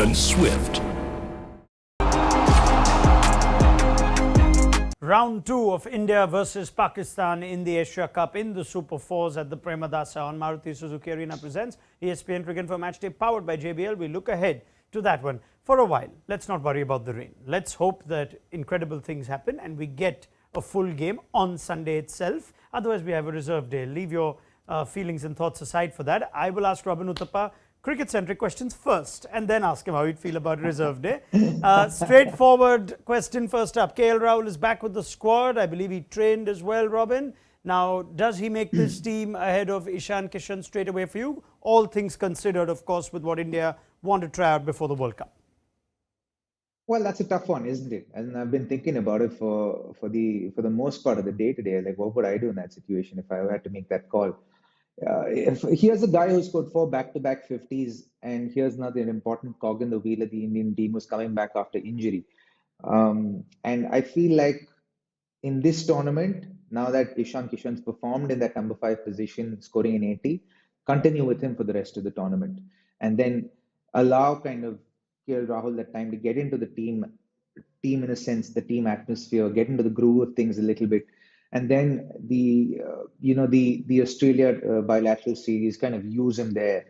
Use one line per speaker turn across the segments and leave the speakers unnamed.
and swift.
Round 2 of India versus Pakistan in the Asia Cup in the Super Fours at the Premadasa on Maruti Suzuki Arena presents ESPN Cricinfo Matchday powered by JBL. We look ahead to that one for a while. Let's not worry about the rain. Let's hope that incredible things happen and we get a full game on Sunday itself. Otherwise, we have a reserve day. Leave your feelings and thoughts aside for that. I will ask Robin Uthappa cricket-centric questions first and then ask him how he'd feel about reserve day. Straightforward question first up. KL Rahul is back with the squad. I believe he trained as well, Robin. Now, does he make this team ahead of Ishan Kishan straight away for you? All things considered, of course, with what India want to try out before the World Cup.
Well, that's a tough one, isn't it? And I've been thinking about it for the most part of the day today. Like, what would I do in that situation if I had to make that call? If here's a guy who scored 4 back-to-back 50s, and here's another important cog in the wheel of the Indian team who's coming back after injury. And I feel like in this tournament, now that Ishan Kishan's performed in that number 5 position, scoring an 80, continue with him for the rest of the tournament, and then allow kind of KL Rahul that time to get into the team in a sense, the team atmosphere, get into the groove of things a little bit. And then the Australia bilateral series, kind of use him there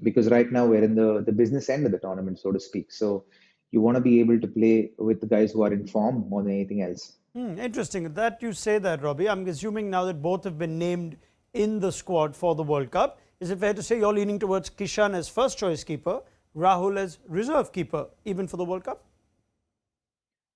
because right now we're in the business end of the tournament, so to speak. So you want to be able to play with the guys who are in form more than anything else.
Interesting that you say that, Robbie. I'm assuming now that both have been named in the squad for the World Cup. Is it fair to say you're leaning towards Kishan as first choice keeper, Rahul as reserve keeper, even for the World Cup?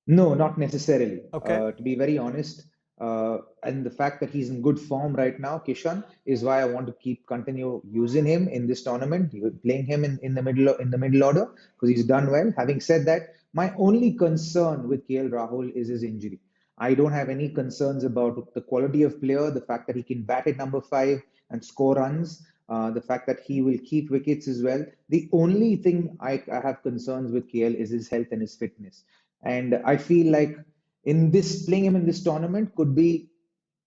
No, not necessarily.
Okay.
To be very honest, and the fact that he's in good form right now, Kishan, is why I want to continue using him in this tournament, playing him in the middle order because he's done well. Having said that, my only concern with KL Rahul is his injury. I don't have any concerns about the quality of player, the fact that he can bat at number 5 and score runs, the fact that he will keep wickets as well. The only thing I have concerns with KL is his health and his fitness. And I feel like playing him in this tournament could be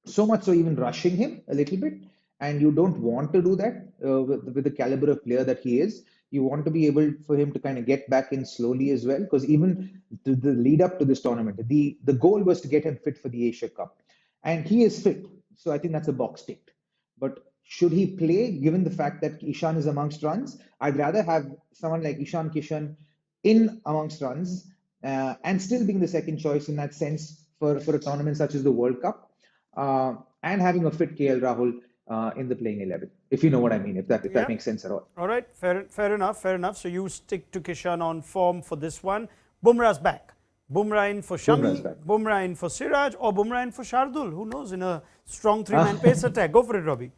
so much so even rushing him a little bit. And you don't want to do that with the caliber of player that he is. You want to be able for him to kind of get back in slowly as well. Because even the lead up to this tournament, the goal was to get him fit for the Asia Cup. And he is fit. So I think that's a box ticked. But should he play, given the fact that Ishan is amongst runs? I'd rather have someone like Ishan Kishan in amongst runs and still being the second choice in that sense for a tournament such as the World Cup, and having a fit KL Rahul in the playing 11, if you know what I mean, if that makes sense at all.
All right, fair enough. So you stick to Kishan on form for this one. Bumrah's back. Bumrah in for Shami, Bumrah in for Siraj, or Bumrah in for Shardul. Who knows, in a strong 3-man pace attack. Go for it, Robbie.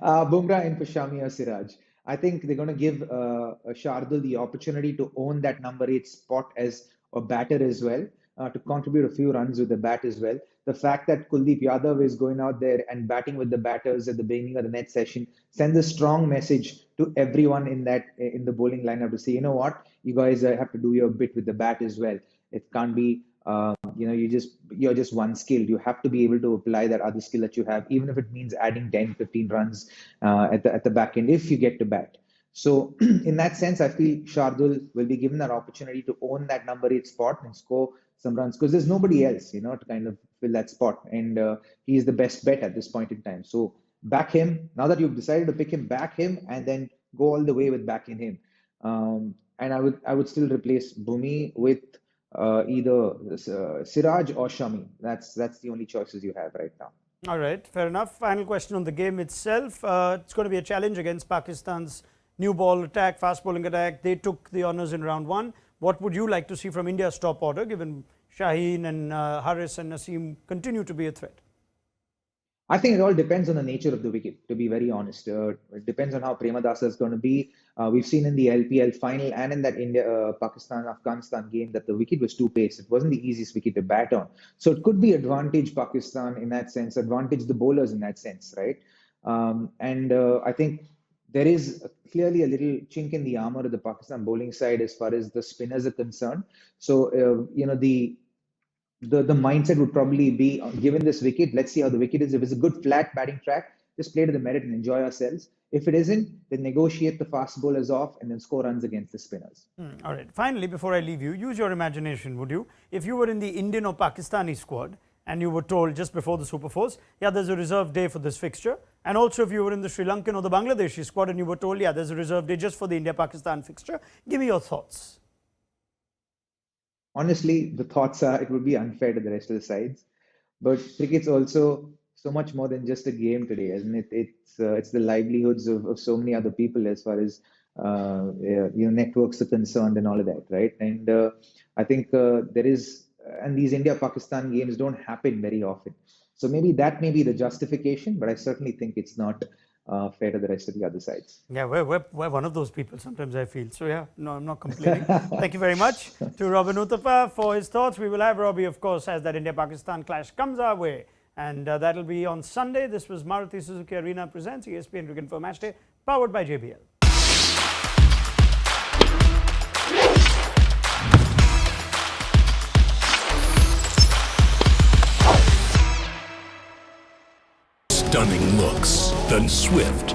Bumrah in for Shami or Siraj. I think they're going to give Shardul the opportunity to own that number 8 spot as a batter as well, to contribute a few runs with the bat as well. The fact that Kuldeep Yadav is going out there and batting with the batters at the beginning of the net session sends a strong message to everyone in the bowling lineup to say, you know what, you guys have to do your bit with the bat as well. It can't be you're just one skill. You have to be able to apply that other skill that you have, even if it means adding 10, 15 runs at the back end if you get to bat. So in that sense, I feel Shardul will be given that opportunity to own that number 8 spot and score some runs because there's nobody else, to kind of fill that spot. And he's the best bet at this point in time. So back him. Now that you've decided to pick him, back him and then go all the way with backing him. And I would still replace Bhumi with either Siraj or Shami. That's the only choices you have right now.
All right, fair enough. Final question on the game itself. It's going to be a challenge against Pakistan's new ball attack, fast bowling attack. They took the honours in round 1. What would you like to see from India's top order, given Shaheen and Haris and Naseem continue to be a threat?
I think it all depends on the nature of the wicket, to be very honest. It depends on how Premadasa is going to be. We've seen in the LPL final and in that Pakistan-Afghanistan game that the wicket was too paced. It wasn't the easiest wicket to bat on. So it could be advantage Pakistan in that sense, advantage the bowlers in that sense, right? I think there is clearly a little chink in the armor of the Pakistan bowling side as far as the spinners are concerned. So, the mindset would probably be, given this wicket, let's see how the wicket is. If it's a good flat batting track, just play to the merit and enjoy ourselves. If it isn't, then negotiate the fast bowlers off and then score runs against the spinners.
All right. Finally, before I leave you, use your imagination, would you? If you were in the Indian or Pakistani squad and you were told just before the Super Fours, yeah, there's a reserve day for this fixture. And also if you were in the Sri Lankan or the Bangladeshi squad and you were told, yeah, there's a reserve day just for the India-Pakistan fixture, give me your thoughts.
Honestly, the thoughts are it would be unfair to the rest of the sides. But cricket's also so much more than just a game today, isn't it? It's the livelihoods of so many other people as far as networks are concerned and all of that, right? And I think there is, and these India-Pakistan games don't happen very often. So maybe that may be the justification, but I certainly think it's not fair to the rest of the other sides.
Yeah, we're one of those people sometimes, I feel. So yeah, no, I'm not complaining. Thank you very much to Robin Uthappa for his thoughts. We will have Robbie, of course, as that India-Pakistan clash comes our way. And that'll be on Sunday. This was Maruti Suzuki Arena Presents ESPN Cricinfo Matchday, powered by JBL.
Stunning looks, then swift,